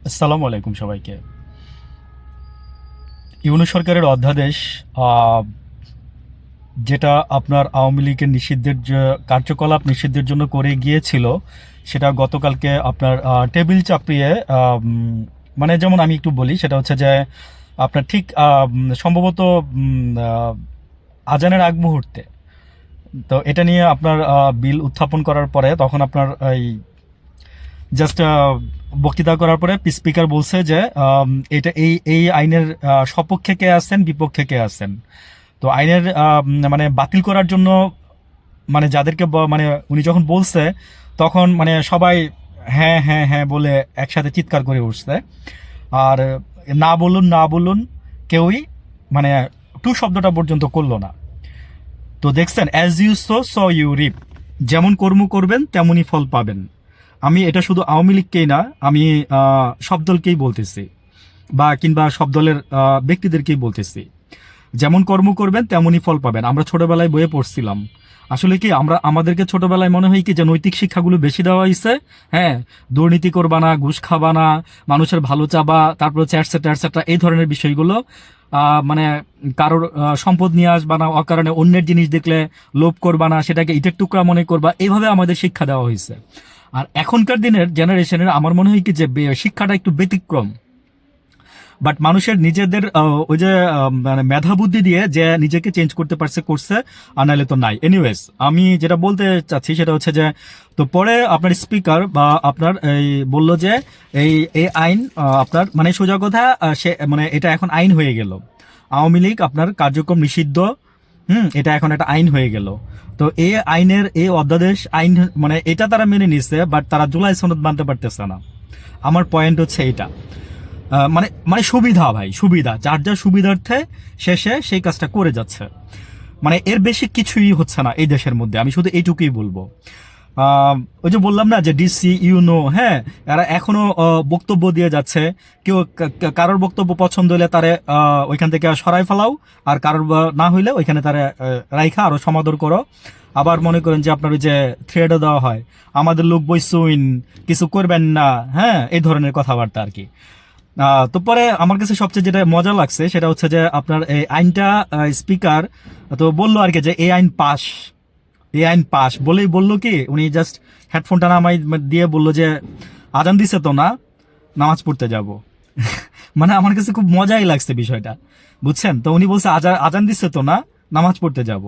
আসসালামু আলাইকুম সবাইকে। ইউনূস সরকারের অধ্যাদেশ আহ, যেটা আপনার আওয়ামী লীগের নিষিদ্ধের যে কার্যকলাপ নিষিদ্ধের জন্য করে গিয়েছিল, সেটা গতকালকে আপনার টেবিল চাপড়িয়ে মানে যেমন আমি একটু বলি, সেটা হচ্ছে যে আপনার ঠিক সম্ভবত আজানের আগ মুহূর্তে, তো এটা নিয়ে আপনার বিল উত্থাপন করার পরে তখন আপনার এই জাস্ট বক্তৃতা করার পরে স্পিকার বলছে যে এটা এই এই আইনের সপক্ষে কে আছেন, বিপক্ষে কে আছেন। তো আইনের মানে বাতিল করার জন্য মানে যাদেরকে মানে উনি যখন বলছে, তখন মানে সবাই হ্যাঁ হ্যাঁ হ্যাঁ বলে একসাথে চিৎকার করে উঠছে। আর না বলুন না বলুন কেউই মানে টু শব্দটা পর্যন্ত করলো না। তো দেখছেন, as you sow you reap, যেমন কর্ম করবেন তেমনই ফল পাবেন। আমি এটা শুধু আওয়ামী লীগকেই না, আমি সব দলকেই বলতেছি, বা কিংবা সব দলের ব্যক্তিদেরকেই বলতেছি, যেমন কর্ম করবেন তেমনই ফল পাবেন। আমরা ছোটবেলায় বইয়ে পড়ছিলাম, আসলে কি আমরা আমাদেরকে ছোটবেলায় মনে হয় কি যে নৈতিক শিক্ষাগুলো বেশি দেওয়া হয়েছে। হ্যাঁ, দুর্নীতি করবা না, ঘুষ খাবা না, মানুষের ভালো চাবা, তারপর হচ্ছে অ্যাটসেট্রা অ্যাটসেট্রা, এই ধরনের বিষয়গুলো মানে কারোর সম্পদ নিয়ে আসবা না, অকারণে অন্যের জিনিস দেখলে লোভ করবা না, সেটাকে ইটের টুকরা মনে করবা, এইভাবে আমাদের শিক্ষা দেওয়া হয়েছে। আর এখনকার দিনের জেনারেশনের আমার মনে হয় কি যে শিক্ষাটা একটু ব্যতিক্রম। বাট মানুষের নিজেদের ওই যে মানে মেধা বুদ্ধি দিয়ে যে নিজেকে চেঞ্জ করতে পারছে করছে, আর নাহলে তো নাই। এনিওয়েজ, আমি যেটা বলতে চাচ্ছি সেটা হচ্ছে যে, তো পরে আপনার স্পিকার বা আপনার এই বলল যে এই এই আইন আপনার মানে সোজা কথা, সে মানে এটা এখন আইন হয়ে গেল। আওয়ামী লীগ আপনার কার্যক্রম নিষিদ্ধ, এটা এখন একটা আইন হয়ে গেল। তো এই আইনের এই অধ্যাদেশ আইন মানে এটা তারা মেনে নিচ্ছে, বাট তারা জুলাই সনদ মানতে পারতেছে না। আমার পয়েন্ট হচ্ছে এটা, মানে মানে সুবিধা ভাই, সুবিধা যার যার সুবিধার্থে শেষে সেই কাজটা করে যাচ্ছে। মানে এর বেশি কিছুই হচ্ছে না এই দেশের মধ্যে, আমি শুধু এইটুকুই বলবো। ওই যে বললাম না যে ডিসি ইউনো, হ্যাঁ, এরা এখনো বক্তব্য দিয়ে যাচ্ছে। কেউ কারোর বক্তব্য পছন্দ হলে তারে ওইখান থেকে সরাই ফেলাও, আর কারোর না হইলে ওইখানে তারে রাইখা আরো সমাদর করো। আবার মনে করেন যে আপনার ওই যে থ্রেডও দেওয়া হয়, আমাদের লোক বইসুইন, কিছু করবেন না, হ্যাঁ, এই ধরনের কথাবার্তা আর কি। তো পরে আমার কাছে সবচেয়ে যেটা মজা লাগছে সেটা হচ্ছে যে আপনার এই আইনটা স্পিকার তো বললো আর কি যে এই আইন পাস, এই আইন পাস বলেই বললো কি, উনি জাস্ট হেডফোনটা নামাই দিয়ে বললো যে আজান দিছে তো না, নামাজ পড়তে যাব। মানে আমার কাছে খুব মজাই লাগছে বিষয়টা, বুঝছেন? তো উনি বলছে আজান দিচ্ছে তো না, নামাজ পড়তে যাব।